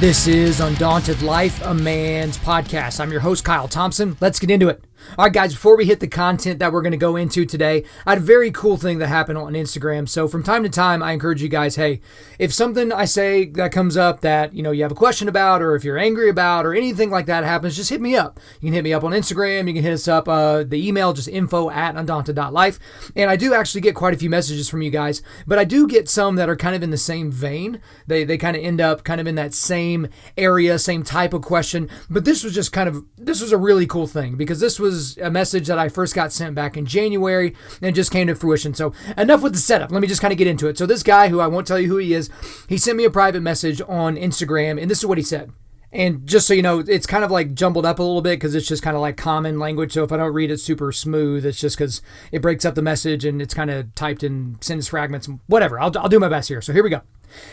This is Undaunted.Life, a man's podcast. I'm your host, Kyle Thompson. Let's get into it. All right, guys, before we hit the content that we're going to go into today, I had a very cool thing that happened on Instagram. So from time to time, I encourage you guys, hey, if something I say that comes up that, you have a question about, or if you're angry about, or anything like that happens, just hit me up. You can hit me up on Instagram. You can hit us up, the email, just info@undaunted.life. And I do actually get quite a few messages from you guys, but I do get some that are kind of in the same vein. They kind of end up kind of in that same area, same type of question. But this was a really cool thing, because this was a message that I first got sent back in January and it just came to fruition. So enough with the setup. Let me just kind of get into it. So this guy, who I won't tell you who he is, he sent me a private message on Instagram, and this is what he said. And just so you know, it's kind of like jumbled up a little bit because it's just kind of like common language. So if I don't read it super smooth, it's just because it breaks up the message and it's kind of typed in sentence fragments and whatever. I'll do my best here. So here we go.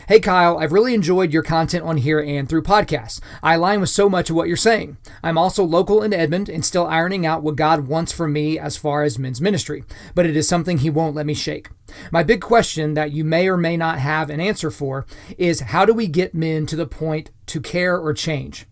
Hey Kyle, I've really enjoyed your content on here and through podcasts. I align with so much of what you're saying. I'm also local in Edmond and still ironing out what God wants from me as far as men's ministry, but it is something He won't let me shake. My big question that you may or may not have an answer for is, how do we get men to the point to care or change?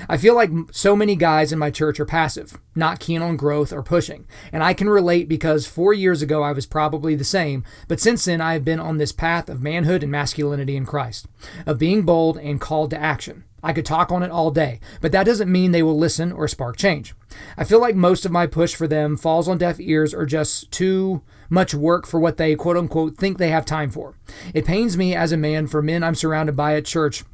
I feel like so many guys in my church are passive, not keen on growth or pushing. And I can relate, because 4 years ago I was probably the same, but since then I have been on this path of manhood and masculinity in Christ, of being bold and called to action. I could talk on it all day, but that doesn't mean they will listen or spark change. I feel like most of my push for them falls on deaf ears or just too much work for what they quote unquote think they have time for. It pains me as a man for men I'm surrounded by at church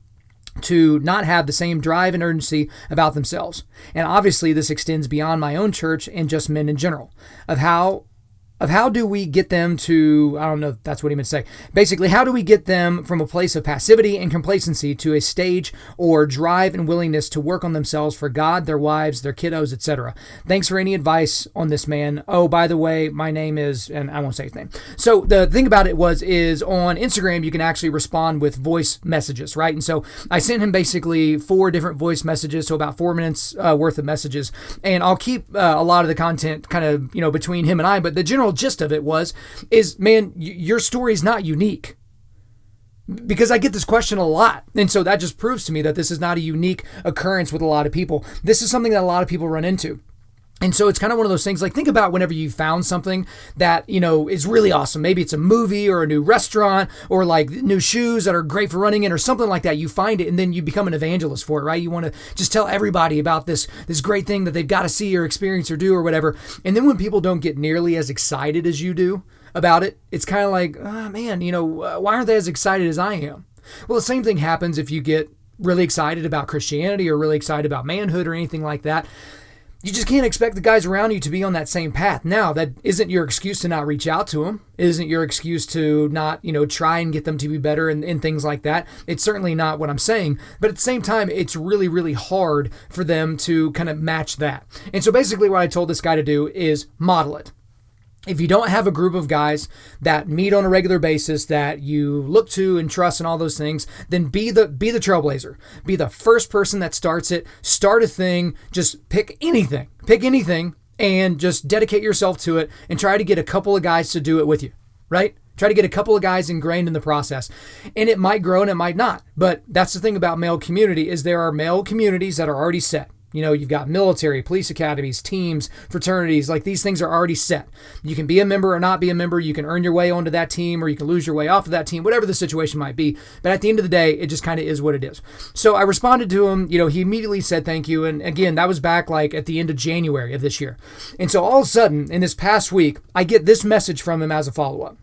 to not have the same drive and urgency about themselves. And obviously this extends beyond my own church and just men in general, of how do we get them to, I don't know if that's what he meant to say. Basically, how do we get them from a place of passivity and complacency to a stage or drive and willingness to work on themselves for God, their wives, their kiddos, etc. Thanks for any advice on this, man. Oh, by the way, my name is, and I won't say his name. So the thing about it is on Instagram, you can actually respond with voice messages, right? And so I sent him basically 4 different voice messages, so about 4 minutes worth of messages. And I'll keep a lot of the content kind of, between him and I, but the general gist of it is, man, your story is not unique, because I get this question a lot. And so that just proves to me that this is not a unique occurrence with a lot of people. This is something that a lot of people run into. And so it's kind of one of those things, like, think about whenever you found something that, is really awesome. Maybe it's a movie or a new restaurant or like new shoes that are great for running in or something like that. You find it and then you become an evangelist for it, right? You want to just tell everybody about this great thing that they've got to see or experience or do or whatever. And then when people don't get nearly as excited as you do about it, it's kind of like, oh man, why aren't they as excited as I am? Well, the same thing happens if you get really excited about Christianity or really excited about manhood or anything like that. You just can't expect the guys around you to be on that same path. Now, that isn't your excuse to not reach out to them. It isn't your excuse to not, try and get them to be better and things like that. It's certainly not what I'm saying. But at the same time, it's really, really hard for them to kind of match that. And so basically what I told this guy to do is model it. If you don't have a group of guys that meet on a regular basis that you look to and trust and all those things, then be the trailblazer. Be the first person that starts it. Start a thing. Just pick anything. And just dedicate yourself to it and try to get a couple of guys to do it with you, right? Try to get a couple of guys ingrained in the process. And it might grow and it might not. But that's the thing about male community, is there are male communities that are already set. You've got military, police academies, teams, fraternities, like these things are already set. You can be a member or not be a member. You can earn your way onto that team or you can lose your way off of that team, whatever the situation might be. But at the end of the day, it just kind of is what it is. So I responded to him, he immediately said thank you. And again, that was back like at the end of January of this year. And so all of a sudden in this past week, I get this message from him as a follow-up.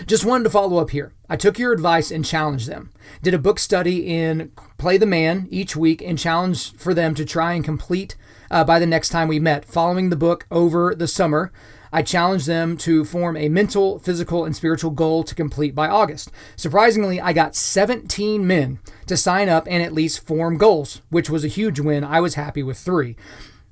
Just wanted to follow up here. I took your advice and challenged them. Did a book study in Play the Man each week and challenged for them to try and complete by the next time we met. Following the book over the summer, I challenged them to form a mental, physical, and spiritual goal to complete by August. Surprisingly, I got 17 men to sign up and at least form goals, which was a huge win. I was happy with 3.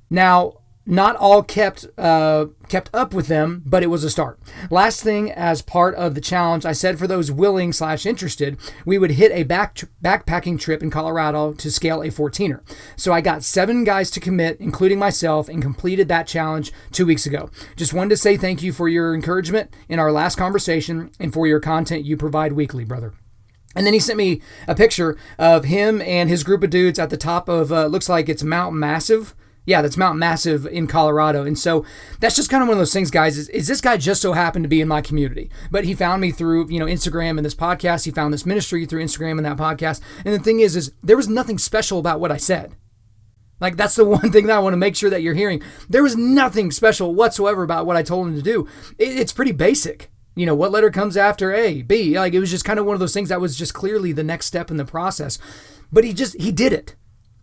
Now, not all kept up with them, but it was a start. Last thing, as part of the challenge, I said for those willing/interested, we would hit a backpacking trip in Colorado to scale a 14er. So I got 7 guys to commit, including myself, and completed that challenge 2 weeks ago. Just wanted to say thank you for your encouragement in our last conversation and for your content you provide weekly, brother. And then he sent me a picture of him and his group of dudes at the top of, looks like it's Mount Massive. Yeah, that's Mount Massive in Colorado. And so that's just kind of one of those things, guys, is this guy just so happened to be in my community. But he found me through, Instagram and this podcast. He found this ministry through Instagram and that podcast. And the thing is there was nothing special about what I said. Like, that's the one thing that I want to make sure that you're hearing. There was nothing special whatsoever about what I told him to do. It's pretty basic. What letter comes after A, B? Like, it was just kind of one of those things that was just clearly the next step in the process. But he did it.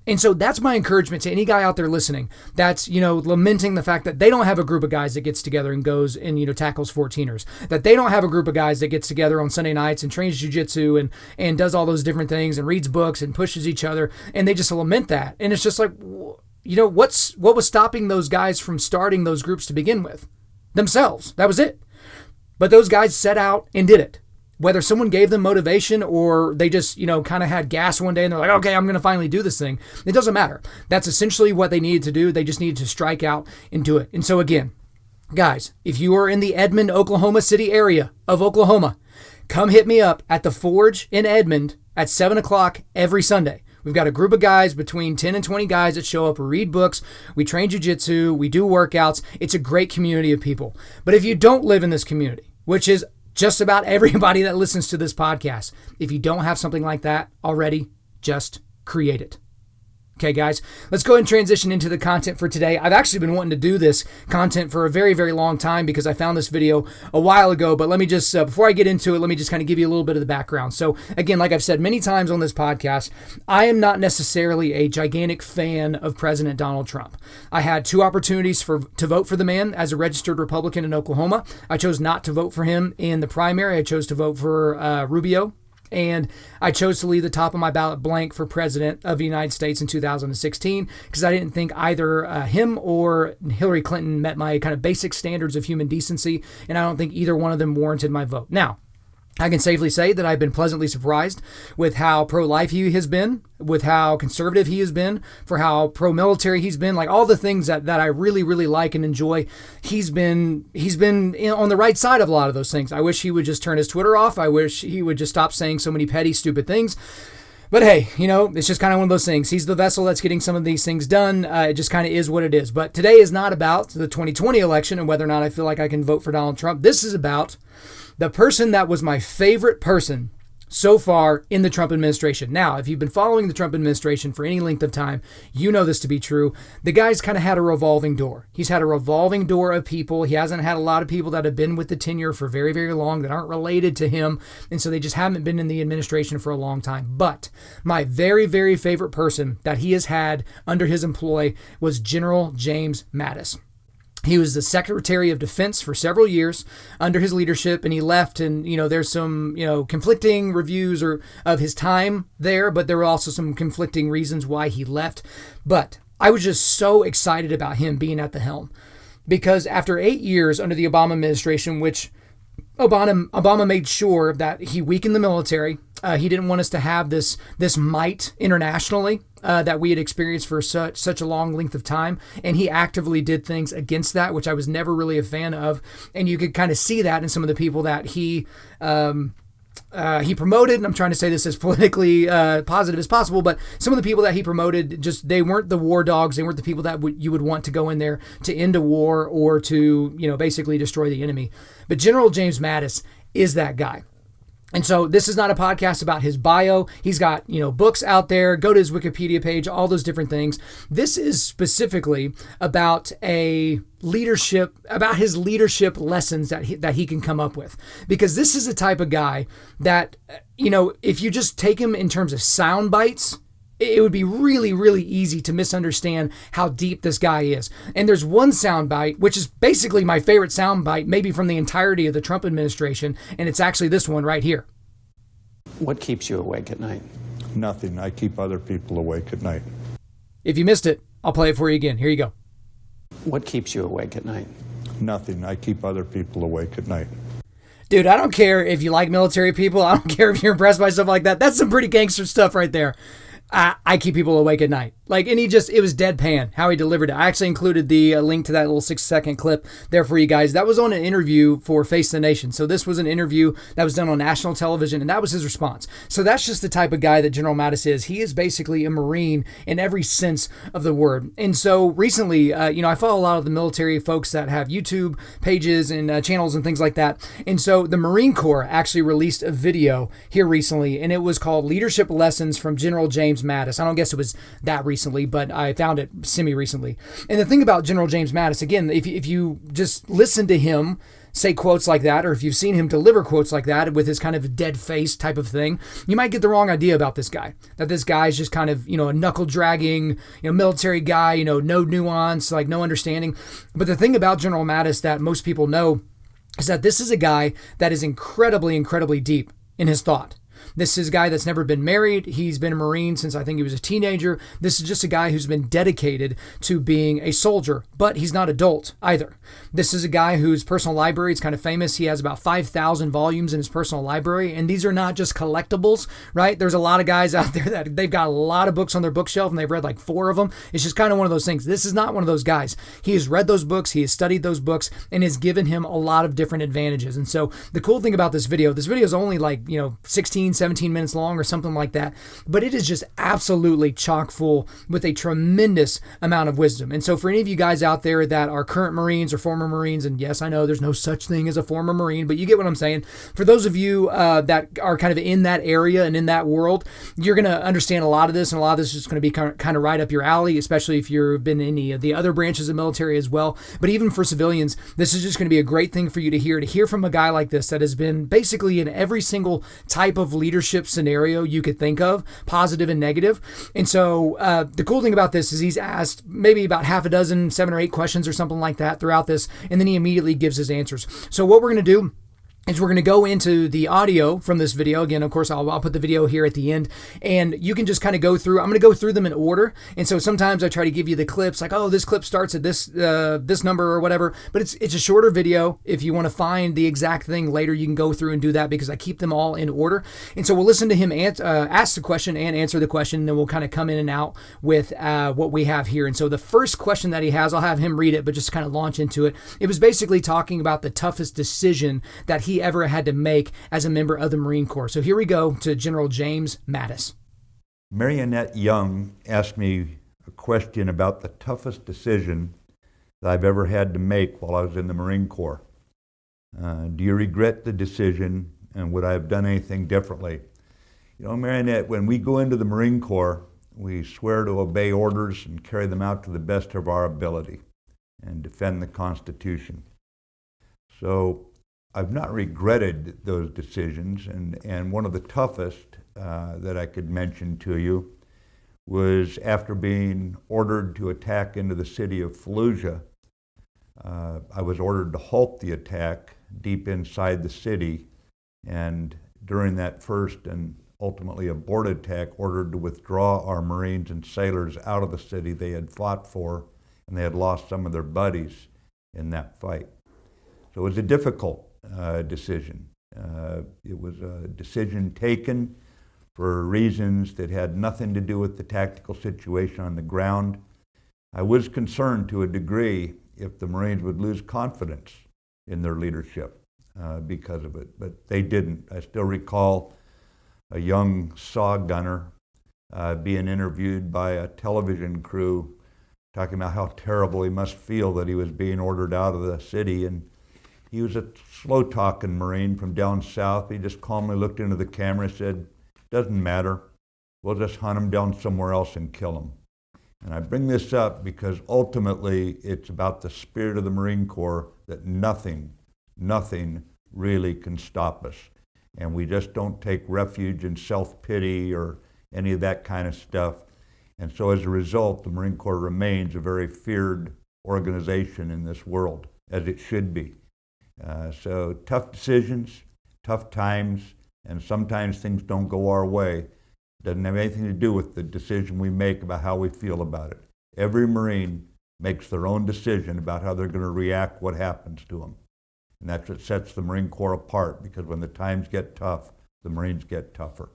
And so that's my encouragement to any guy out there listening that's, lamenting the fact that they don't have a group of guys that gets together and goes and, tackles 14ers, that they don't have a group of guys that gets together on Sunday nights and trains jiu-jitsu and does all those different things and reads books and pushes each other. And they just lament that. And it's just like, what was stopping those guys from starting those groups to begin with? Themselves. That was it. But those guys set out and did it. Whether someone gave them motivation or they just, kind of had gas one day and they're like, okay, I'm going to finally do this thing. It doesn't matter. That's essentially what they needed to do. They just needed to strike out and do it. And so again, guys, if you are in the Edmond, Oklahoma City area of Oklahoma, come hit me up at the Forge in Edmond at 7 o'clock every Sunday. We've got a group of guys, between 10 and 20 guys that show up, we read books, we train jiu-jitsu, we do workouts. It's a great community of people. But if you don't live in this community, which is just about everybody that listens to this podcast, if you don't have something like that already, just create it. Okay, guys, let's go ahead and transition into the content for today. I've actually been wanting to do this content for a very, very long time because I found this video a while ago. But let me just, before I get into it, let me just kind of give you a little bit of the background. So again, like I've said many times on this podcast, I am not necessarily a gigantic fan of President Donald Trump. I had two opportunities to vote for the man as a registered Republican in Oklahoma. I chose not to vote for him in the primary. I chose to vote for Rubio. And I chose to leave the top of my ballot blank for president of the United States in 2016 because I didn't think either him or Hillary Clinton met my kind of basic standards of human decency, and I don't think either one of them warranted my vote. Now, I can safely say that I've been pleasantly surprised with how pro-life he has been, with how conservative he has been, for how pro-military he's been, like all the things that I really, really like and enjoy. He's been on the right side of a lot of those things. I wish he would just turn his Twitter off. I wish he would just stop saying so many petty, stupid things. But hey, it's just kind of one of those things. He's the vessel that's getting some of these things done. It just kind of is what it is. But today is not about the 2020 election and whether or not I feel like I can vote for Donald Trump. This is about the person that was my favorite person so far in the Trump administration. Now, if you've been following the Trump administration for any length of time, you know this to be true. The guy's kind of had a revolving door. He's had a revolving door of people. He hasn't had a lot of people that have been with the tenure for very, very long that aren't related to him. And so they just haven't been in the administration for a long time. But my very, very favorite person that he has had under his employ was General James Mattis. He was the Secretary of Defense for several years under his leadership, and he left. And, there's some, conflicting reviews of his time there, but there were also some conflicting reasons why he left. But I was just so excited about him being at the helm because after 8 years under the Obama administration, which Obama made sure that he weakened the military. He didn't want us to have this might internationally that we had experienced for such a long length of time. And he actively did things against that, which I was never really a fan of. And you could kind of see that in some of the people that he promoted, and I'm trying to say this as politically positive as possible, but some of the people that he promoted, they weren't the war dogs. They weren't the people that you would want to go in there to end a war or to, basically destroy the enemy. But General James Mattis is that guy. And so this is not a podcast about his bio. He's got, books out there. Go to his Wikipedia page, all those different things. This is specifically about his leadership lessons that he can come up with. Because this is the type of guy that, if you just take him in terms of sound bites, it would be really, really easy to misunderstand how deep this guy is. And there's one soundbite, which is basically my favorite soundbite, maybe from the entirety of the Trump administration, and it's actually this one right here. What keeps you awake at night? Nothing. I keep other people awake at night. If you missed it, I'll play it for you again. Here you go. What keeps you awake at night? Nothing. I keep other people awake at night. Dude, I don't care if you like military people. I don't care if you're impressed by stuff like that. That's some pretty gangster stuff right there. I keep people awake at night. Like, and it was deadpan how he delivered it. I actually included the link to that little 6-second clip there for you guys. That was on an interview for Face the Nation. So this was an interview that was done on national television, and that was his response. So that's just the type of guy that General Mattis is. He is basically a Marine in every sense of the word. And so recently, I follow a lot of the military folks that have YouTube pages and channels and things like that. And so the Marine Corps actually released a video here recently, and it was called Leadership Lessons from General James Mattis. I don't guess it was that recently, but I found it semi-recently. And the thing about General James Mattis, again, if you just listen to him say quotes like that, or if you've seen him deliver quotes like that with his kind of dead face type of thing, you might get the wrong idea about this guy. That this guy is just kind of, a knuckle dragging, military guy, no nuance, like no understanding. But the thing about General Mattis that most people know is that this is a guy that is incredibly, incredibly deep in his thought. This is a guy that's never been married. He's been a Marine since I think he was a teenager. This is just a guy who's been dedicated to being a soldier, but he's not adult either. This is a guy whose personal library is kind of famous. He has about 5,000 volumes in his personal library, and these are not just collectibles, right? There's a lot of guys out there that they've got a lot of books on their bookshelf, and they've read like 4 of them. It's just kind of one of those things. This is not one of those guys. He has read those books, he has studied those books, and has given him a lot of different advantages. And so the cool thing about this video is only like, 17 minutes long or something like that, but it is just absolutely chock full with a tremendous amount of wisdom. And so for any of you guys out there that are current Marines or former Marines, and yes, I know there's no such thing as a former Marine, but you get what I'm saying. For those of you that are kind of in that area and in that world, you're going to understand a lot of this, and a lot of this is going to be kind of right up your alley, especially if you've been in any of the other branches of military as well. But even for civilians, this is just going to be a great thing for you to hear from a guy like this that has been basically in every single type of leadership scenario you could think of, positive and negative. And so the cool thing about this is he's asked maybe about half a dozen, 7 or 8 questions or something like that throughout this, and then he immediately gives his answers. So what we're going to do is we're going to go into the audio from this video. Again, of course, I'll put the video here at the end, and you can just kind of go through. I'm going to go through them in order. And so sometimes I try to give you the clips like, oh, this clip starts at this number or whatever, but it's a shorter video. If you want to find the exact thing later, you can go through and do that because I keep them all in order. And so we'll listen to him ask the question and answer the question, and then we'll kind of come in and out with what we have here. And so the first question that he has, I'll have him read it, but just kind of launch into it. It was basically talking about the toughest decision that he ever had to make as a member of the Marine Corps. So here we go to General James Mattis. Marionette Young asked me a question about the toughest decision that I've ever had to make while I was in the Marine Corps. Do you regret the decision, and would I have done anything differently? Marionette, when we go into the Marine Corps, we swear to obey orders and carry them out to the best of our ability and defend the Constitution. So I've not regretted those decisions, and one of the toughest that I could mention to you was after being ordered to attack into the city of Fallujah. I was ordered to halt the attack deep inside the city, and during that first and ultimately aborted attack, ordered to withdraw our Marines and sailors out of the city they had fought for, and they had lost some of their buddies in that fight. So it was a difficult decision. It was a decision taken for reasons that had nothing to do with the tactical situation on the ground. I was concerned to a degree if the Marines would lose confidence in their leadership because of it, but they didn't. I still recall a young saw gunner being interviewed by a television crew talking about how terrible he must feel that he was being ordered out of the city, and he was a slow-talking Marine from down south. He just calmly looked into the camera and said, "Doesn't matter. We'll just hunt him down somewhere else and kill him." And I bring this up because ultimately it's about the spirit of the Marine Corps that nothing really can stop us. And we just don't take refuge in self-pity or any of that kind of stuff. And so as a result, the Marine Corps remains a very feared organization in this world, as it should be. So tough decisions, tough times, and sometimes things don't go our way. Doesn't have anything to do with the decision we make about how we feel about it. Every Marine makes their own decision about how they're going to react, what happens to them. And that's what sets the Marine Corps apart, because when the times get tough, the Marines get tougher.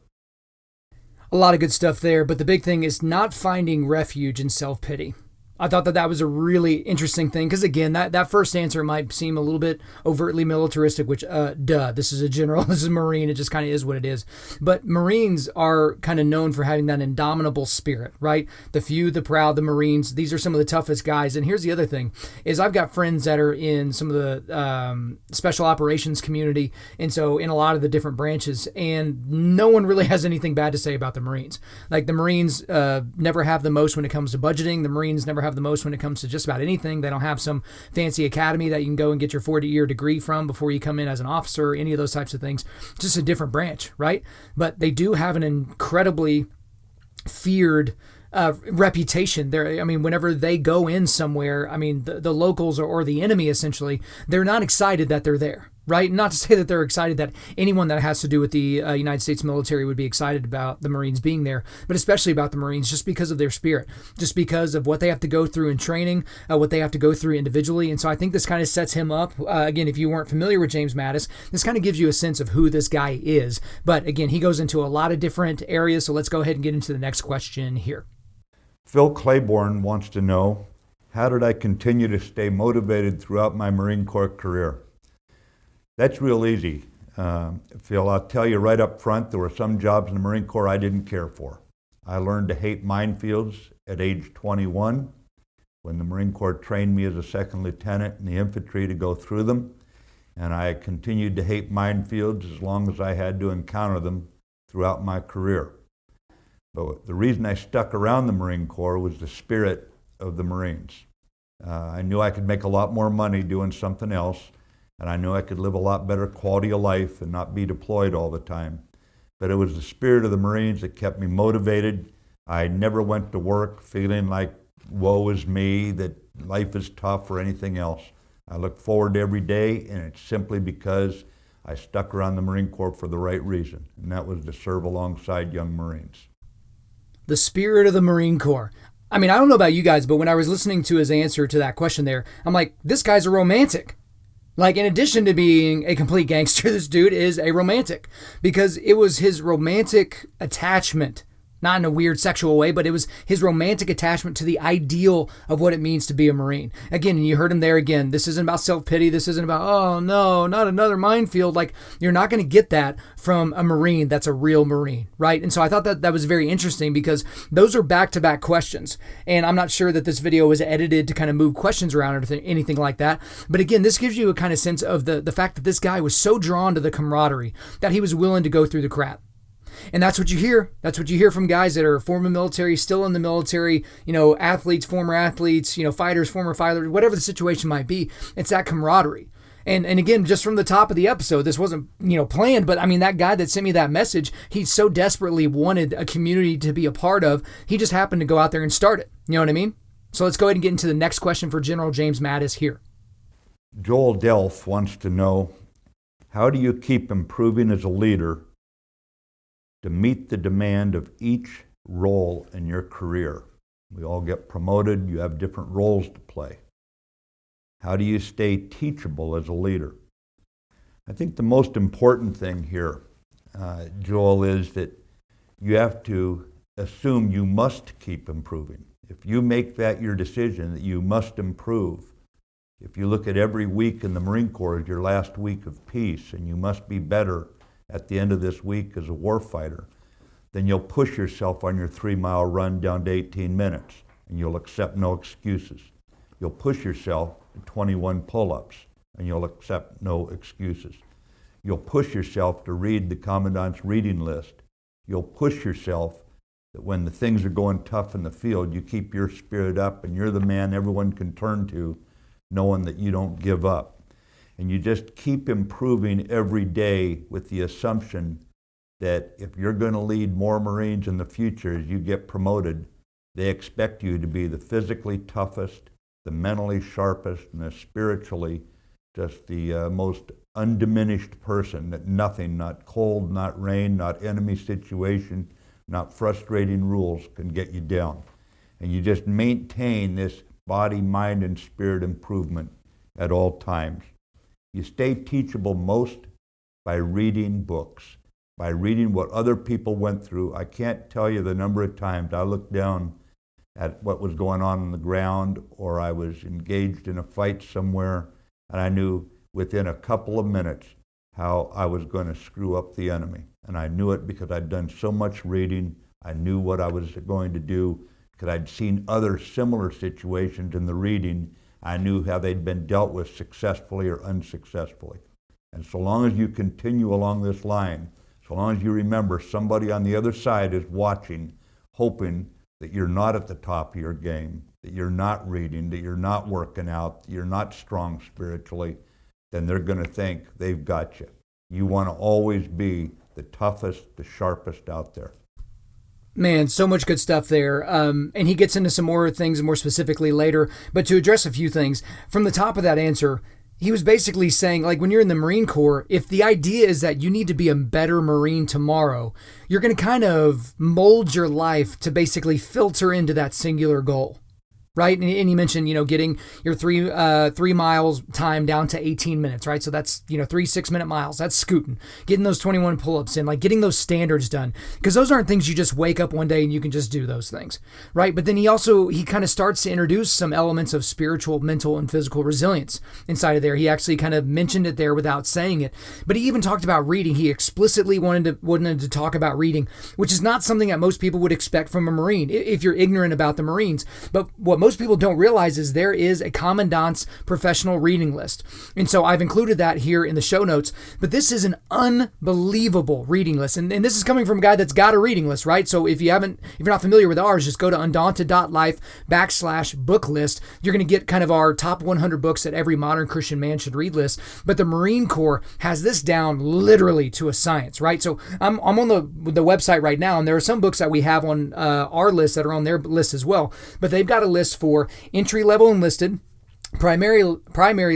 A lot of good stuff there, but the big thing is not finding refuge in self-pity. I thought that was a really interesting thing because, again, that first answer might seem a little bit overtly militaristic, which, this is a general, this is a Marine, it just kind of is what it is. But Marines are kind of known for having that indomitable spirit, right? The few, the proud, the Marines, these are some of the toughest guys. And here's the other thing, is I've got friends that are in some of the special operations community, and so in a lot of the different branches, and no one really has anything bad to say about the Marines. Like, the Marines never have the most when it comes to budgeting. The Marines never have the most when it comes to just about anything. They don't have some fancy academy that you can go and get your 40-year degree from before you come in as an officer, any of those types of things. Just a different branch, right? But they do have an incredibly feared reputation there. I mean, whenever they go in somewhere, I mean, the locals or the enemy, essentially, they're not excited that they're there, right? Not to say that they're excited that anyone that has to do with the United States military would be excited about the Marines being there, but especially about the Marines just because of their spirit, just because of what they have to go through in training, what they have to go through individually. And so I think this kind of sets him up. Again, if you weren't familiar with James Mattis, this kind of gives you a sense of who this guy is. But again, he goes into a lot of different areas. So let's go ahead and get into the next question here. Phil Claiborne wants to know, how did I continue to stay motivated throughout my Marine Corps career? That's real easy. Phil, I'll tell you right up front, there were some jobs in the Marine Corps I didn't care for. I learned to hate minefields at age 21 when the Marine Corps trained me as a second lieutenant in the infantry to go through them. And I continued to hate minefields as long as I had to encounter them throughout my career. But the reason I stuck around the Marine Corps was the spirit of the Marines. I knew I could make a lot more money doing something else, and I knew I could live a lot better quality of life and not be deployed all the time. But it was the spirit of the Marines that kept me motivated. I never went to work feeling like woe is me, that life is tough or anything else. I look forward to every day, and it's simply because I stuck around the Marine Corps for the right reason, and that was to serve alongside young Marines. The spirit of the Marine Corps. I mean, I don't know about you guys, but when I was listening to his answer to that question there, I'm like, this guy's a romantic. Like, in addition to being a complete gangster, this dude is a romantic, because it was his romantic attachment, not in a weird sexual way, but it was his romantic attachment to the ideal of what it means to be a Marine. Again, you heard him there again. This isn't about self-pity. This isn't about, oh no, not another minefield. Like, you're not going to get that from a Marine that's a real Marine, right? And so I thought that was very interesting because those are back-to-back questions. And I'm not sure that this video was edited to kind of move questions around or anything like that. But again, this gives you a kind of sense of the fact that this guy was so drawn to the camaraderie that he was willing to go through the crap. And that's what you hear. That's what you hear from guys that are former military, still in the military, athletes, former athletes, fighters, former fighters, whatever the situation might be. It's that camaraderie. And again, just from the top of the episode, this wasn't, planned, but I mean, that guy that sent me that message, he so desperately wanted a community to be a part of. He just happened to go out there and start it. You know what I mean? So let's go ahead and get into the next question for General James Mattis here. Joel Delph wants to know, how do you keep improving as a leader to meet the demand of each role in your career? We all get promoted. You have different roles to play. How do you stay teachable as a leader? I think the most important thing here, Joel, is that you have to assume you must keep improving. If you make that your decision, that you must improve, if you look at every week in the Marine Corps as your last week of peace, and you must be better at the end of this week as a warfighter, then you'll push yourself on your 3-mile run down to 18 minutes, and you'll accept no excuses. You'll push yourself to 21 pull-ups, and you'll accept no excuses. You'll push yourself to read the Commandant's reading list. You'll push yourself that when the things are going tough in the field, you keep your spirit up, and you're the man everyone can turn to, knowing that you don't give up. And you just keep improving every day with the assumption that if you're going to lead more Marines in the future as you get promoted, they expect you to be the physically toughest, the mentally sharpest, and the spiritually just the most undiminished person, that nothing, not cold, not rain, not enemy situation, not frustrating rules can get you down. And you just maintain this body, mind, and spirit improvement at all times. You stay teachable most by reading books. by reading what other people went through. I can't tell you the number of times I looked down at what was going on the ground, or I was engaged in a fight somewhere, and I knew within a couple of minutes how I was going to screw up the enemy. And I knew it because I'd done so much reading. I knew what I was going to do because I'd seen other similar situations in the reading. I knew how they'd been dealt with successfully or unsuccessfully. And so long as you continue along this line, so long as you remember somebody on the other side is watching, hoping that you're not at the top of your game, that you're not reading, that you're not working out, that you're not strong spiritually, then they're going to think they've got you. You want to always be the toughest, the sharpest out there. Man, so much good stuff there. And he gets into some more things more specifically later. But to address a few things, from the top of that answer, he was basically saying, like, when you're in the Marine Corps, if the idea is that you need to be a better Marine tomorrow, you're going to kind of mold your life to basically filter into that singular goal. Right? And he mentioned, getting your 3 miles time down to 18 minutes, right? So that's, 3 6-minute miles. That's scooting. Getting those 21 pull-ups in, like getting those standards done. Because those aren't things you just wake up one day and you can just do those things, right? But then he kind of starts to introduce some elements of spiritual, mental, and physical resilience inside of there. He actually kind of mentioned it there without saying it. But he even talked about reading. He explicitly wanted to talk about reading, which is not something that most people would expect from a Marine if you're ignorant about the Marines. But what most people don't realize is there is a commandant's professional reading list. And so I've included that here in the show notes, but this is an unbelievable reading list. And this is coming from a guy that's got a reading list, right? So if you're not familiar with ours, just go to Undaunted.Life /book list. You're going to get kind of our top 100 books that every modern Christian man should read list. But the Marine Corps has this down literally to a science, right? So I'm on the website right now, and there are some books that we have on our list that are on their list as well. But they've got a list for entry-level enlisted, primary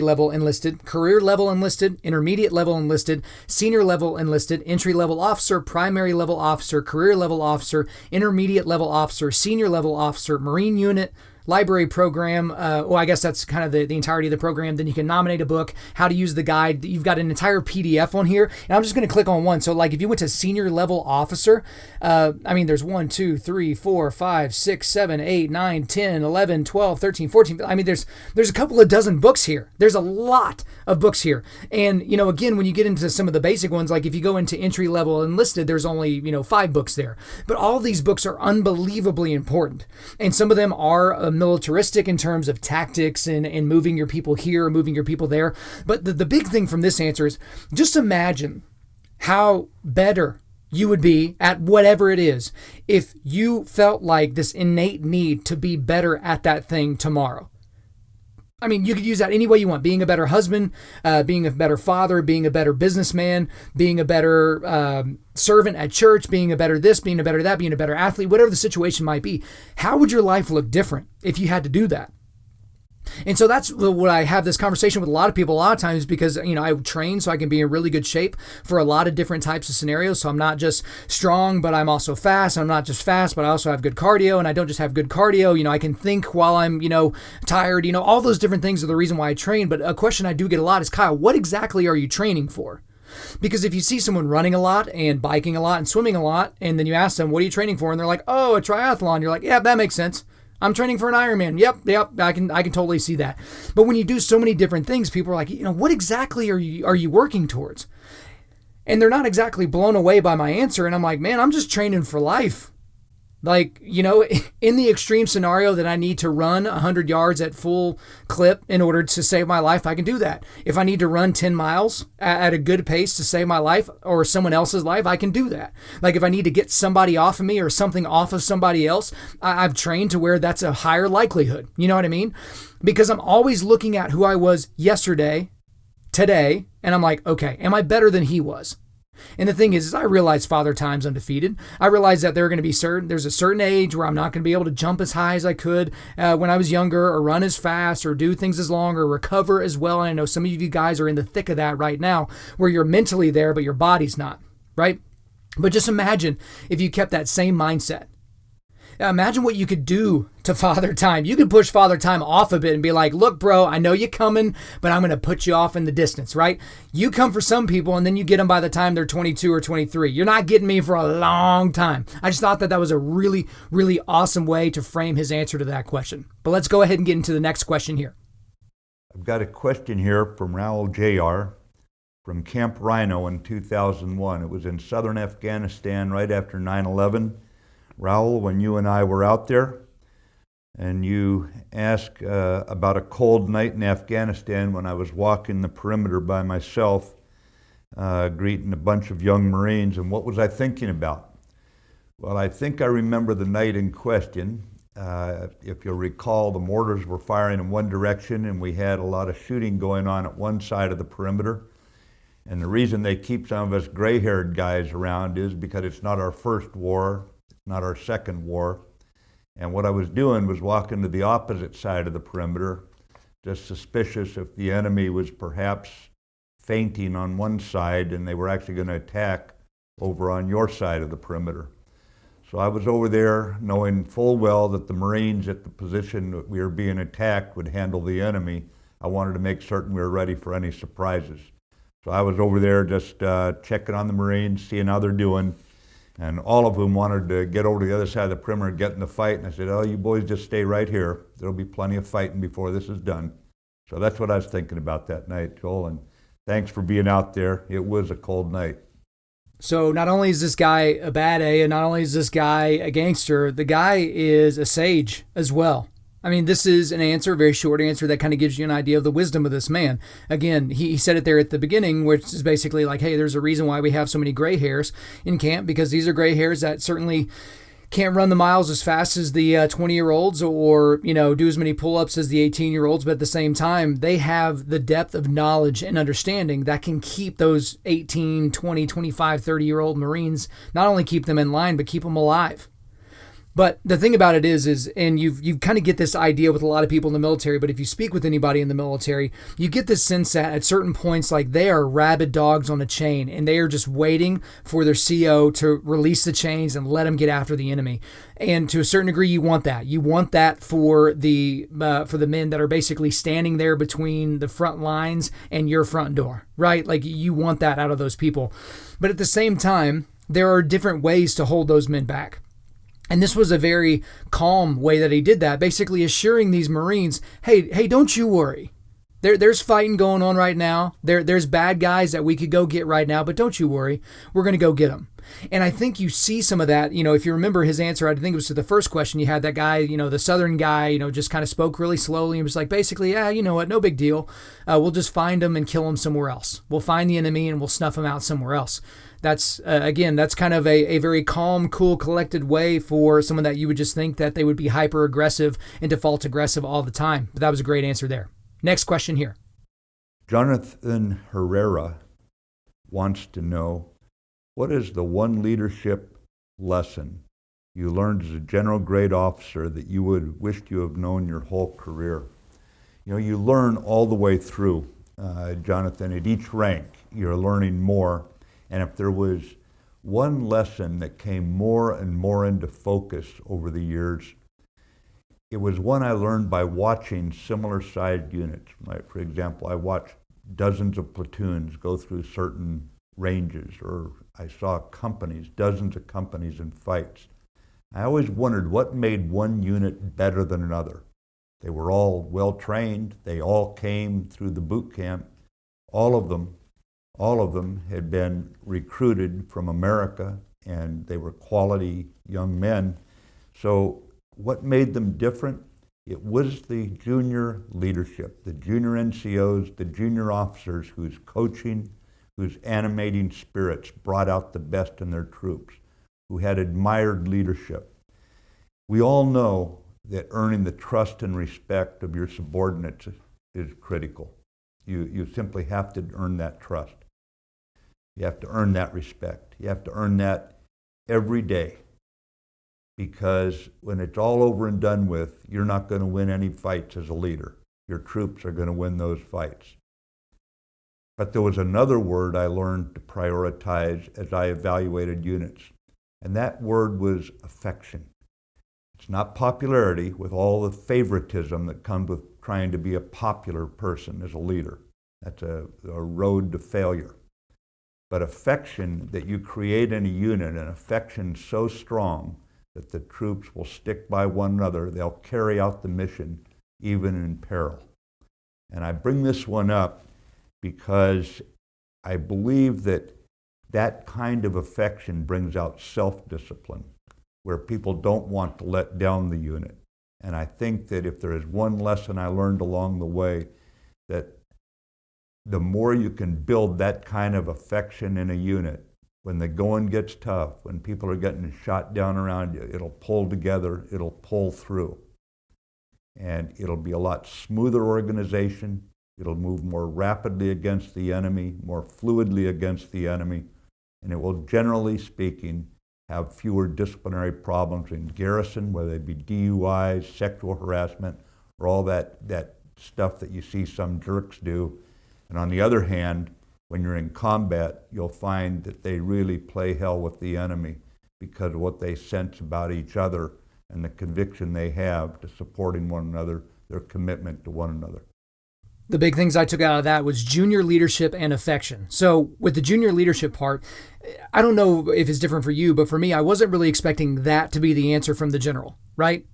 level enlisted, career level enlisted, intermediate level enlisted, senior level enlisted, entry level officer, primary level officer, career level officer, intermediate level officer, senior level officer, Marine unit, library program. I guess that's kind of the entirety of the program. Then you can nominate a book, how to use the guide. You've got an entire PDF on here, and I'm just going to click on one. So like if you went to senior level officer, there's 1, 2, 3, 4, 5, 6, 7, 8, 9, 10, 11, 12, 13, 14. There's a couple of dozen books here. There's a lot of books here. And, again, when you get into some of the basic ones, like if you go into entry level enlisted, there's only, 5 books there. But all of these books are unbelievably important. And some of them are militaristic in terms of tactics and moving your people here, moving your people there. But the big thing from this answer is just imagine how better you would be at whatever it is if you felt like this innate need to be better at that thing tomorrow. You could use that any way you want. Being a better husband, being a better father, being a better businessman, being a better servant at church, being a better this, being a better that, being a better athlete, whatever the situation might be. How would your life look different if you had to do that? And so that's what I have this conversation with a lot of people a lot of times because, I train so I can be in really good shape for a lot of different types of scenarios. So I'm not just strong, but I'm also fast. I'm not just fast, but I also have good cardio. And I don't just have good cardio. I can think while I'm, tired. All those different things are the reason why I train. But a question I do get a lot is, Kyle, what exactly are you training for? Because if you see someone running a lot and biking a lot and swimming a lot, and then you ask them, what are you training for? And they're like, oh, a triathlon. You're like, yeah, that makes sense. I'm training for an Ironman. Yep, I can totally see that. But when you do so many different things, people are like, what exactly are you working towards? And they're not exactly blown away by my answer. And I'm like, man, I'm just training for life. Like, in the extreme scenario that I need to run 100 yards at full clip in order to save my life, I can do that. If I need to run 10 miles at a good pace to save my life or someone else's life, I can do that. Like if I need to get somebody off of me or something off of somebody else, I've trained to where that's a higher likelihood. You know what I mean? Because I'm always looking at who I was yesterday, today, and I'm like, okay, am I better than he was? And the thing is I realize Father Time's undefeated. I realize that there's a certain age where I'm not going to be able to jump as high as I could when I was younger, or run as fast, or do things as long, or recover as well. And I know some of you guys are in the thick of that right now, where you're mentally there, but your body's not, right? But just imagine if you kept that same mindset. Now, imagine what you could do to Father Time. You could push Father Time off a bit and be like, look, bro, I know you're coming, but I'm going to put you off in the distance, right? You come for some people and then you get them by the time they're 22 or 23. You're not getting me for a long time. I just thought that that was a really, really awesome way to frame his answer to that question. But let's go ahead and get into the next question here. I've got a question here from Raul Jr. from Camp Rhino in 2001. It was in southern Afghanistan right after 9/11. Raul, when you and I were out there, and you asked about a cold night in Afghanistan when I was walking the perimeter by myself, greeting a bunch of young Marines, and what was I thinking about? Well, I think I remember the night in question. If you'll recall, the mortars were firing in one direction, and we had a lot of shooting going on at one side of the perimeter. And the reason they keep some of us gray-haired guys around is because it's not our first war, not our second war. And what I was doing was walking to the opposite side of the perimeter, just suspicious if the enemy was perhaps fainting on one side and they were actually going to attack over on your side of the perimeter. So I was over there knowing full well that the Marines at the position that we were being attacked would handle the enemy. I wanted to make certain we were ready for any surprises. So I was over there just checking on the Marines, seeing how they're doing. And all of them wanted to get over to the other side of the perimeter and get in the fight. And I said, oh, you boys just stay right here. There'll be plenty of fighting before this is done. So that's what I was thinking about that night, Joel. And thanks for being out there. It was a cold night. So not only is this guy a bad A, and not only is this guy a gangster, the guy is a sage as well. I mean, this is an answer, a very short answer that kind of gives you an idea of the wisdom of this man. Again, he said it there at the beginning, which is basically like, hey, there's a reason why we have so many gray hairs in camp, because these are gray hairs that certainly can't run the miles as fast as the 20-year-olds or, do as many pull-ups as the 18-year-olds. But at the same time, they have the depth of knowledge and understanding that can keep those 18, 20, 25, 30-year-old Marines, not only keep them in line, but keep them alive. But the thing about it is, and you kind of get this idea with a lot of people in the military, but if you speak with anybody in the military, you get this sense that at certain points, like they are rabid dogs on a chain, and they are just waiting for their CO to release the chains and let them get after the enemy. And to a certain degree, you want that. You want that for the men that are basically standing there between the front lines and your front door, right? Like you want that out of those people. But at the same time, there are different ways to hold those men back. And this was a very calm way that he did that, basically assuring these Marines, hey, don't you worry. There's fighting going on right now. There's bad guys that we could go get right now, but don't you worry. We're going to go get them. And I think you see some of that, if you remember his answer, I think it was to the first question you had, that guy, the Southern guy, just kind of spoke really slowly and was like, basically, you know what, no big deal. We'll just find them and kill them somewhere else. We'll find the enemy and we'll snuff them out somewhere else. That's, again, that's kind of a very calm, cool, collected way for someone that you would just think that they would be hyper aggressive and default aggressive all the time. But that was a great answer there. Next question here. Jonathan Herrera wants to know, what is the one leadership lesson you learned as a general grade officer that you would wished you have known your whole career? You learn all the way through, Jonathan. At each rank, you're learning more. And if there was one lesson that came more and more into focus over the years, it was one I learned by watching similar-sized units. Like, for example, I watched dozens of platoons go through certain ranges, or I saw companies, dozens of companies in fights. I always wondered what made one unit better than another. They were all well-trained. They all came through the boot camp. All of them had been recruited from America, and they were quality young men. So what made them different? It was the junior leadership, the junior NCOs, the junior officers whose coaching, whose animating spirits brought out the best in their troops, who had admired leadership. We all know that earning the trust and respect of your subordinates is critical. You simply have to earn that trust. You have to earn that respect. You have to earn that every day, because when it's all over and done with, you're not going to win any fights as a leader. Your troops are going to win those fights. But there was another word I learned to prioritize as I evaluated units, and that word was affection. It's not popularity with all the favoritism that comes with trying to be a popular person as a leader. That's a road to failure. But affection that you create in a unit, an affection so strong that the troops will stick by one another, they'll carry out the mission even in peril. And I bring this one up because I believe that that kind of affection brings out self-discipline, where people don't want to let down the unit. And I think that if there is one lesson I learned along the way, that the more you can build that kind of affection in a unit, when the going gets tough, when people are getting shot down around you, it'll pull together, it'll pull through. And it'll be a lot smoother organization. It'll move more rapidly against the enemy, more fluidly against the enemy, and it will, generally speaking, have fewer disciplinary problems in garrison, whether they be DUIs, sexual harassment, or all that stuff that you see some jerks do. And on the other hand, when you're in combat, you'll find that they really play hell with the enemy because of what they sense about each other and the conviction they have to supporting one another, their commitment to one another. The big things I took out of that was junior leadership and affection. So with the junior leadership part, I don't know if it's different for you, but for me, I wasn't really expecting that to be the answer from the general, right?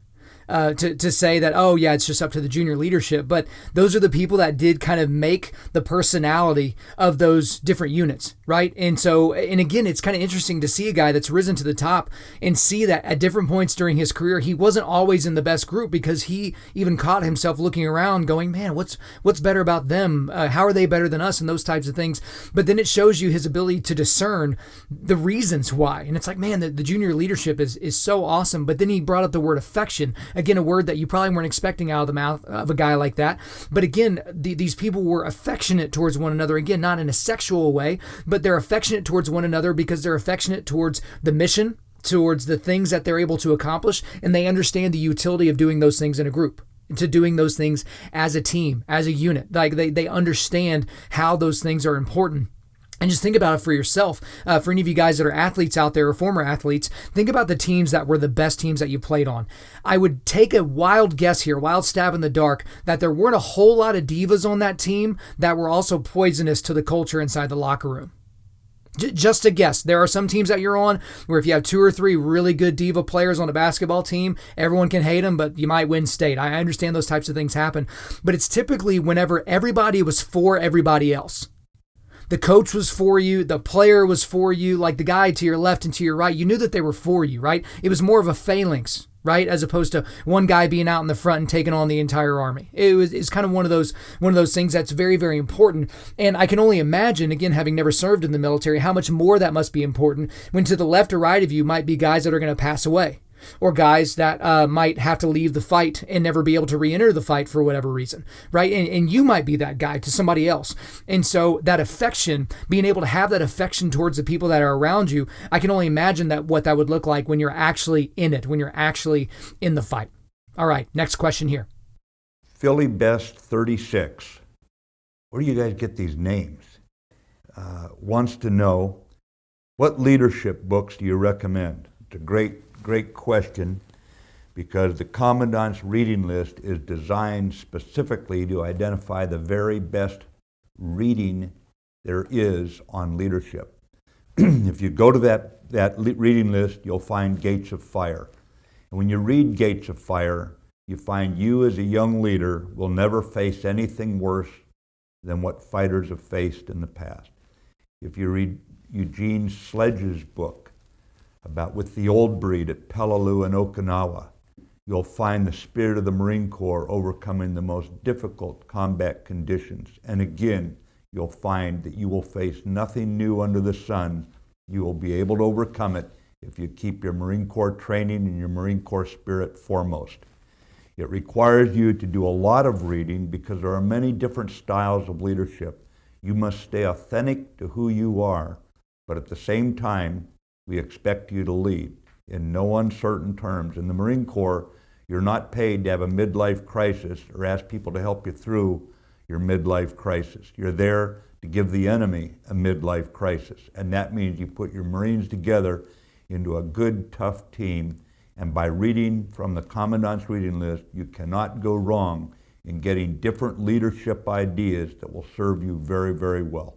To say that, oh yeah, it's just up to the junior leadership. But those are the people that did kind of make the personality of those different units, right? And so, and again, it's kind of interesting to see a guy that's risen to the top and see that at different points during his career, he wasn't always in the best group, because he even caught himself looking around going, man, what's better about them? How are they better than us? And those types of things. But then it shows you his ability to discern the reasons why. And it's like, man, the junior leadership is so awesome. But then he brought up the word affection. Again, a word that you probably weren't expecting out of the mouth of a guy like that. But again, these people were affectionate towards one another. Again, not in a sexual way, but they're affectionate towards one another because they're affectionate towards the mission, towards the things that they're able to accomplish, and they understand the utility of doing those things in a group, to doing those things as a team, as a unit. Like they understand how those things are important. And just think about it for yourself. For any of you guys that are athletes out there or former athletes, think about the teams that were the best teams that you played on. I would take a wild guess here, wild stab in the dark, that there weren't a whole lot of divas on that team that were also poisonous to the culture inside the locker room. Just a guess. There are some teams that you're on where if you have 2 or 3 really good diva players on a basketball team, everyone can hate them, but you might win state. I understand those types of things happen. But it's typically whenever everybody was for everybody else. The coach was for you, the player was for you, like the guy to your left and to your right, you knew that they were for you, right? It was more of a phalanx, right? As opposed to one guy being out in the front and taking on the entire army. It's kind of one of those things that's very, very important. And I can only imagine, again, having never served in the military, how much more that must be important when to the left or right of you might be guys that are going to pass away, or guys that might have to leave the fight and never be able to re-enter the fight for whatever reason, right? And you might be that guy to somebody else. And so that affection, being able to have that affection towards the people that are around you, I can only imagine what that would look like when you're actually in it, when you're actually in the fight. All right, next question here. Philly Best 36. Where do you guys get these names? Wants to know, what leadership books do you recommend? It's a great question, because the Commandant's reading list is designed specifically to identify the very best reading there is on leadership. If you go to that reading list, you'll find Gates of Fire. And when you read Gates of Fire, you find you as a young leader will never face anything worse than what fighters have faced in the past. If you read Eugene Sledge's book about With the Old Breed at Peleliu and Okinawa, you'll find the spirit of the Marine Corps overcoming the most difficult combat conditions. And again, you'll find that you will face nothing new under the sun. You will be able to overcome it if you keep your Marine Corps training and your Marine Corps spirit foremost. It requires you to do a lot of reading because there are many different styles of leadership. You must stay authentic to who you are, but at the same time, we expect you to lead in no uncertain terms. In the Marine Corps, you're not paid to have a midlife crisis or ask people to help you through your midlife crisis. You're there to give the enemy a midlife crisis, and that means you put your Marines together into a good, tough team, And by reading from the Commandant's reading list, you cannot go wrong in getting different leadership ideas that will serve you very, very well.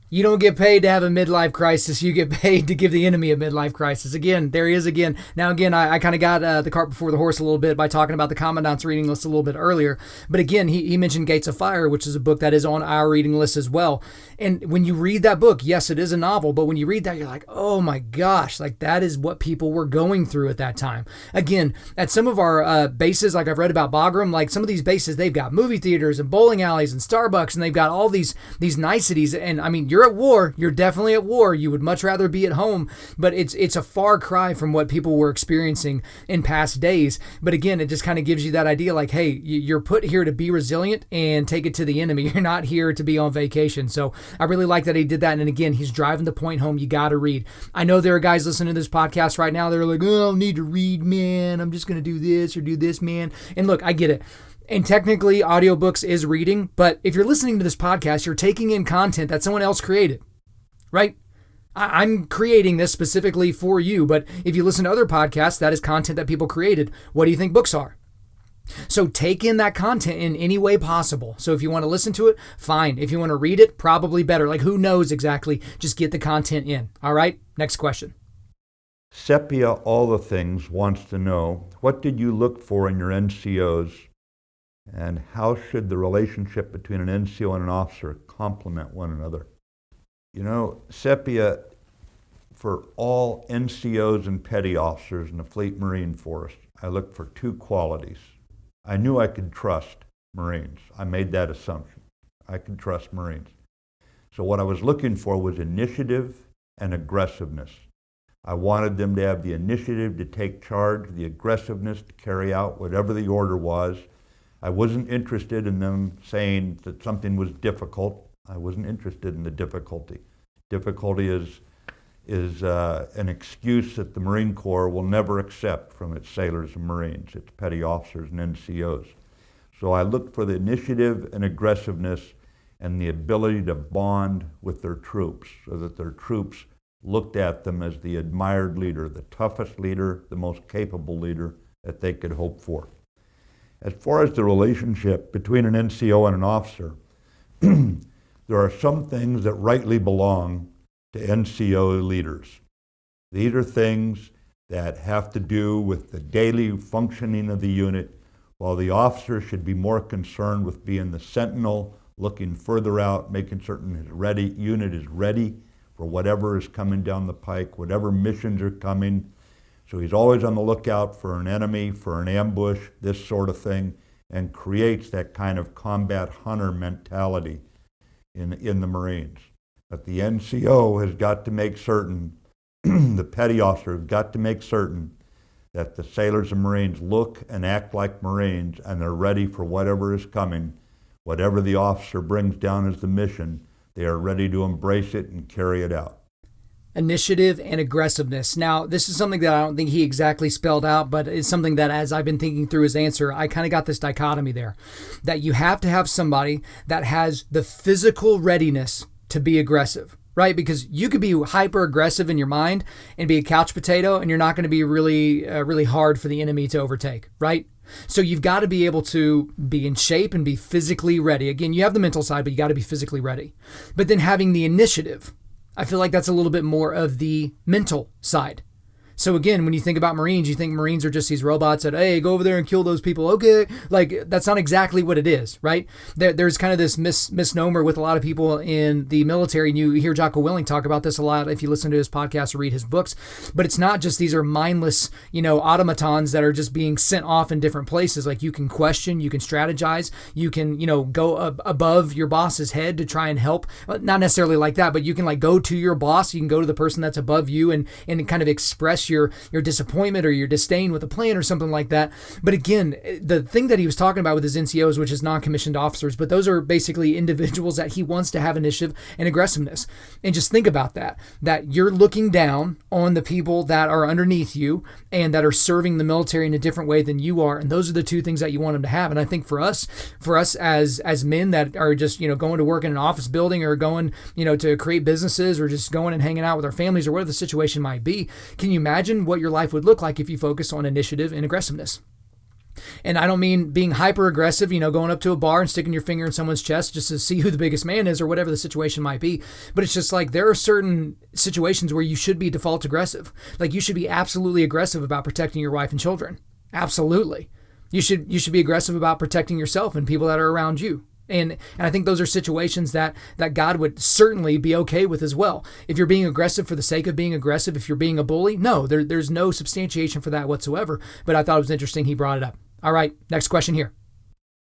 You don't get paid to have a midlife crisis. You get paid to give the enemy a midlife crisis. Again, there he is again. Now, again, I kind of got the cart before the horse a little bit by talking about the Commandant's reading list a little bit earlier. But again, he mentioned Gates of Fire, which is a book that is on our reading list as well. And when you read that book, yes, it is a novel, but when you read that, you're like, oh my gosh, like that is what people were going through at that time. Again, at some of our bases, like I've read about Bagram, like some of these bases, they've got movie theaters and bowling alleys and Starbucks, and they've got all these niceties. And I mean, you're at war. You're definitely at war. You would much rather be at home, but it's a far cry from what people were experiencing in past days. But again, it just kind of gives you that idea like, hey, you're put here to be resilient and take it to the enemy. You're not here to be on vacation. So I really like that he did that. And again, he's driving the point home. You got to read. I know there are guys listening to this podcast right now. They're like, oh, I need to read, man. I'm just going to do this or do this, man. And look, I get it. And technically, audiobooks is reading. But if you're listening to this podcast, you're taking in content that someone else created, right? I'm creating this specifically for you. But if you listen to other podcasts, that is content that people created. What do you think books are? So take in that content in any way possible. So if you want to listen to it, fine. If you want to read it, probably better. Like who knows exactly? Just get the content in. All right, next question. Sepia All the Things wants to know, what did you look for in your NCOs, and how should the relationship between an NCO and an officer complement one another? You know, Sepia, for all NCOs and petty officers in the Fleet Marine Force, I looked for two qualities. I knew I could trust Marines. I made that assumption. I could trust Marines. So what I was looking for was initiative and aggressiveness. I wanted them to have the initiative to take charge, the aggressiveness to carry out whatever the order was. I wasn't interested in them saying that something was difficult. I wasn't interested in the difficulty. Difficulty is an excuse that the Marine Corps will never accept from its sailors and Marines, its petty officers and NCOs. So I looked for the initiative and aggressiveness and the ability to bond with their troops so that their troops looked at them as the admired leader, the toughest leader, the most capable leader that they could hope for. As far as the relationship between an NCO and an officer, there are some things that rightly belong to NCO leaders. These are things that have to do with the daily functioning of the unit, while the officer should be more concerned with being the sentinel, looking further out, making certain his unit is ready for whatever is coming down the pike, whatever missions are coming. So he's always on the lookout for an enemy, for an ambush, this sort of thing, and creates that kind of combat hunter mentality in the Marines. But the NCO has got to make certain, the petty officer has got to make certain that the sailors and Marines look and act like Marines and they're ready for whatever is coming. Whatever the officer brings down as the mission, they are ready to embrace it and carry it out. Initiative and aggressiveness. Now, this is something that I don't think he exactly spelled out, but it's something that as I've been thinking through his answer, I kind of got this dichotomy there, that you have to have somebody that has the physical readiness to be aggressive, right? Because you could be hyper aggressive in your mind and be a couch potato, and you're not going to be really hard for the enemy to overtake, right? So you've got to be able to be in shape and be physically ready. Again, you have the mental side, but you got to be physically ready. But then having the initiative, I feel like that's a little bit more of the mental side. So again, when you think about Marines, you think Marines are just these robots that, hey, go over there and kill those people. Okay. Like, that's not exactly what it is, right? There's kind of this misnomer with a lot of people in the military, and you hear Jocko Willing talk about this a lot if you listen to his podcast or read his books. But it's not just these are mindless, automatons that are just being sent off in different places. Like, you can question, you can strategize, you can, go above your boss's head to try and help. Not necessarily like that, but you can go to your boss, you can go to the person that's above you and kind of express your disappointment or your disdain with a plan or something like that. But again, the thing that he was talking about with his NCOs, which is non-commissioned officers, but those are basically individuals that he wants to have initiative and aggressiveness. And just think about that you're looking down on the people that are underneath you and that are serving the military in a different way than you are. And those are the two things that you want them to have. And I think for us as men that are just, going to work in an office building or going, to create businesses or just going and hanging out with our families or whatever the situation might be, can you imagine imagine what your life would look like if you focus on initiative and aggressiveness. And I don't mean being hyper aggressive, going up to a bar and sticking your finger in someone's chest just to see who the biggest man is or whatever the situation might be. But it's just like there are certain situations where you should be default aggressive. Like you should be absolutely aggressive about protecting your wife and children. Absolutely. You should be aggressive about protecting yourself and people that are around you. And I think those are situations that God would certainly be okay with as well. If you're being aggressive for the sake of being aggressive, if you're being a bully, no, there's no substantiation for that whatsoever. But I thought it was interesting he brought it up. All right, next question here.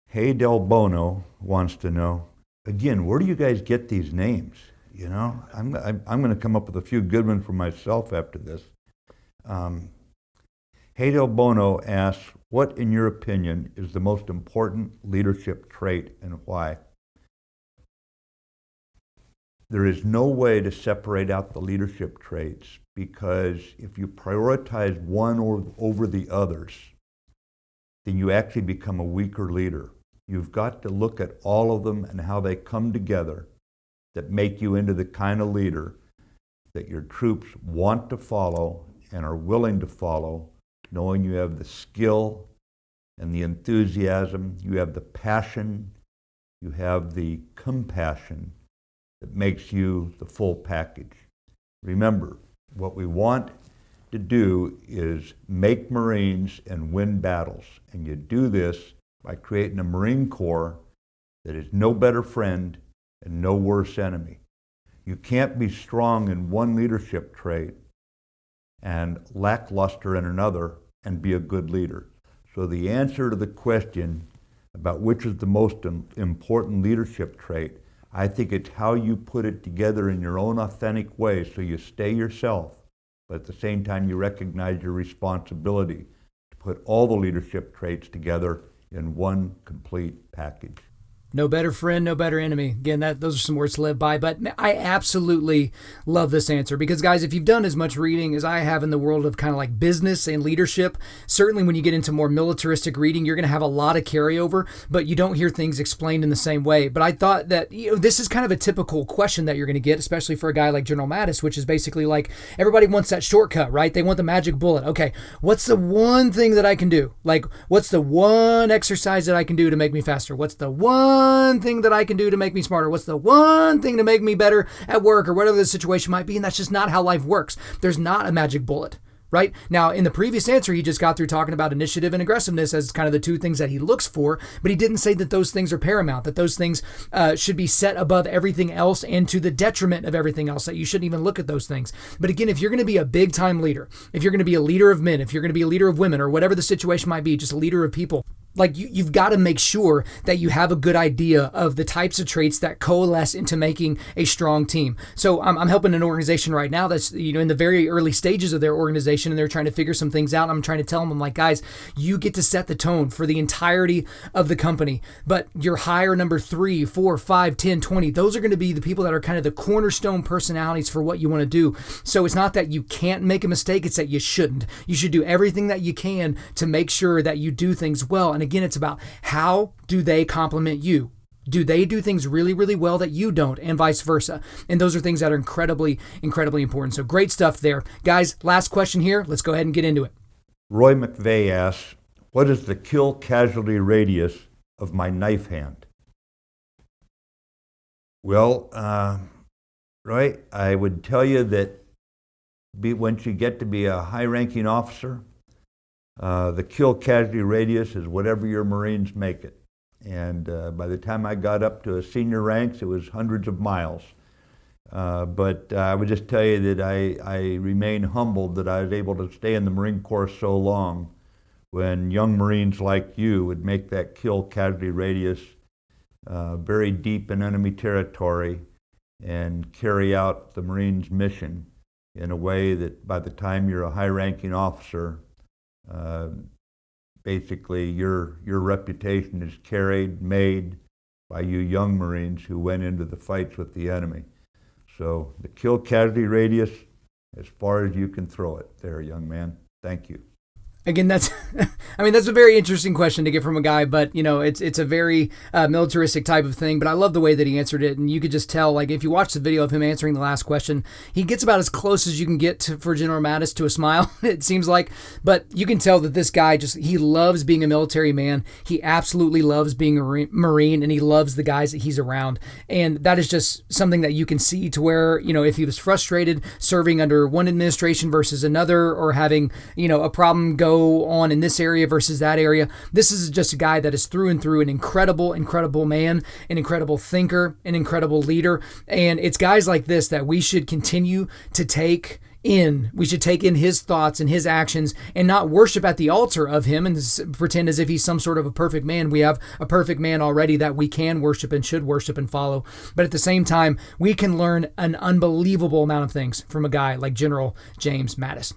Hey Del Bono wants to know, again, where do you guys get these names? I'm going to come up with a few good ones for myself after this. Hey Del Bono asks, what, in your opinion, is the most important leadership trait and why? There is no way to separate out the leadership traits, because if you prioritize one over the others, then you actually become a weaker leader. You've got to look at all of them and how they come together that make you into the kind of leader that your troops want to follow and are willing to follow, knowing you have the skill and the enthusiasm, you have the passion, you have the compassion that makes you the full package. Remember, what we want to do is make Marines and win battles. And you do this by creating a Marine Corps that is no better friend and no worse enemy. You can't be strong in one leadership trait and lackluster in another and be a good leader. So the answer to the question about which is the most important leadership trait, I think it's how you put it together in your own authentic way so you stay yourself, but at the same time you recognize your responsibility to put all the leadership traits together in one complete package. No better friend, no better enemy. Again, those are some words to live by, but I absolutely love this answer because, guys, if you've done as much reading as I have in the world of kind of like business and leadership, certainly when you get into more militaristic reading, you're going to have a lot of carryover, but you don't hear things explained in the same way. But I thought that this is kind of a typical question that you're going to get, especially for a guy like General Mattis, which is basically like everybody wants that shortcut, right? They want the magic bullet. Okay, what's the one thing that I can do? Like, what's the one exercise that I can do to make me faster? What's the one thing that I can do to make me smarter? What's the one thing to make me better at work or whatever the situation might be? And that's just not how life works. There's not a magic bullet, right? Now, in the previous answer, he just got through talking about initiative and aggressiveness as kind of the two things that he looks for, but he didn't say that those things are paramount, that those things should be set above everything else and to the detriment of everything else, that you shouldn't even look at those things. But again, if you're going to be a big time leader, if you're going to be a leader of men, if you're going to be a leader of women, or whatever the situation might be, just a leader of people, like you've got to make sure that you have a good idea of the types of traits that coalesce into making a strong team. So I'm helping an organization right now that's in the very early stages of their organization, and they're trying to figure some things out. And I'm trying to tell them, I'm like, guys, you get to set the tone for the entirety of the company. But your higher number 3, 4, 5, 10, 20, those are going to be the people that are kind of the cornerstone personalities for what you want to do. So it's not that you can't make a mistake, it's that you shouldn't. You should do everything that you can to make sure that you do things well. And again, it's about how do they complement you? Do they do things really, really well that you don't, and vice versa? And those are things that are incredibly, incredibly important. So great stuff there. Guys, last question here. Let's go ahead and get into it. Roy McVeigh asks, what is the kill casualty radius of my knife hand? Well, Roy, I would tell you that once you get to be a high-ranking officer, the kill casualty radius is whatever your Marines make it. And by the time I got up to senior ranks, it was hundreds of miles. But I would just tell you that I remain humbled that I was able to stay in the Marine Corps so long when young Marines like you would make that kill casualty radius very deep in enemy territory and carry out the Marines' mission in a way that by the time you're a high-ranking officer, basically your reputation is made by you young Marines who went into the fights with the enemy. So the kill casualty radius, as far as you can throw it there, young man. Thank you. Again, that's that's a very interesting question to get from a guy, but it's a very militaristic type of thing. But I love the way that he answered it, and you could just tell, like if you watch the video of him answering the last question, he gets about as close as you can get for General Mattis to a smile. It seems like, but you can tell that this guy he loves being a military man. He absolutely loves being a Marine, and he loves the guys that he's around, and that is just something that you can see to where if he was frustrated serving under one administration versus another, or having a problem go on in this area versus that area. This is just a guy that is through and through an incredible man, an incredible thinker, an incredible leader. And it's guys like this that we should continue to take in. We should take in his thoughts and his actions and not worship at the altar of him and pretend as if he's some sort of a perfect man. We have a perfect man already that we can worship and should worship and follow. But at the same time, we can learn an unbelievable amount of things from a guy like General James Mattis.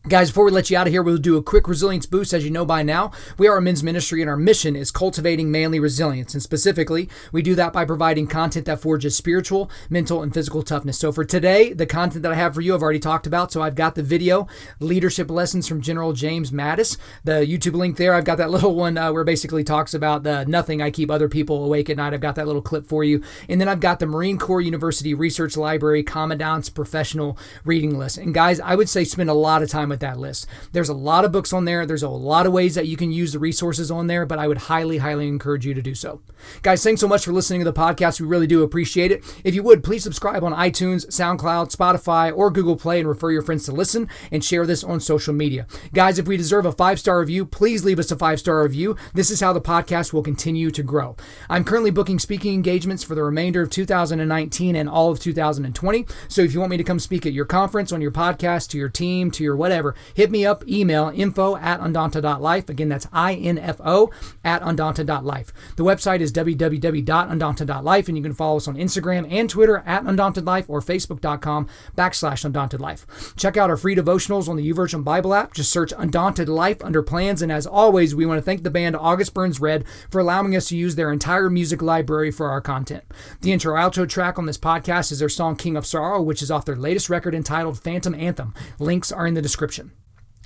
Guys, before we let you out of here, we'll do a quick resilience boost. As you know by now, we are a men's ministry, and our mission is cultivating manly resilience. And specifically, we do that by providing content that forges spiritual, mental, and physical toughness. So for today, the content that I have for you, I've already talked about. So I've got the video, Leadership Lessons from General James Mattis. The YouTube link there, I've got that little one where it basically talks about the nothing, I keep other people awake at night. I've got that little clip for you. And then I've got the Marine Corps University Research Library Commandant's Professional Reading List. And guys, I would say spend a lot of time with that list. There's a lot of books on there. There's a lot of ways that you can use the resources on there, but I would highly encourage you to do so. Guys, thanks so much for listening to the podcast. We really do appreciate it. If you would, please subscribe on iTunes, SoundCloud, Spotify, or Google Play, and refer your friends to listen and share this on social media. Guys, if we deserve a 5-star review, please leave us a 5-star review. This is how the podcast will continue to grow. I'm currently booking speaking engagements for the remainder of 2019 and all of 2020. So if you want me to come speak at your conference, on your podcast, to your team, to your whatever, hit me up, email info@Undaunted.Life. Again, that's info@Undaunted.Life. The website is www.Undaunted.Life, and you can follow us on Instagram and Twitter @Undaunted.Life or Facebook.com/Undaunted.Life. Check out our free devotionals on the YouVersion Bible app. Just search Undaunted Life under plans. And as always, we want to thank the band August Burns Red for allowing us to use their entire music library for our content. The intro-outro track on this podcast is their song King of Sorrow, which is off their latest record entitled Phantom Anthem. Links are in the description.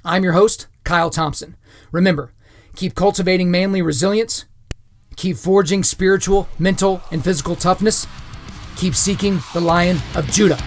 I'm your host, Kyle Thompson. Remember, keep cultivating manly resilience, keep forging spiritual, mental, and physical toughness, keep seeking the Lion of Judah.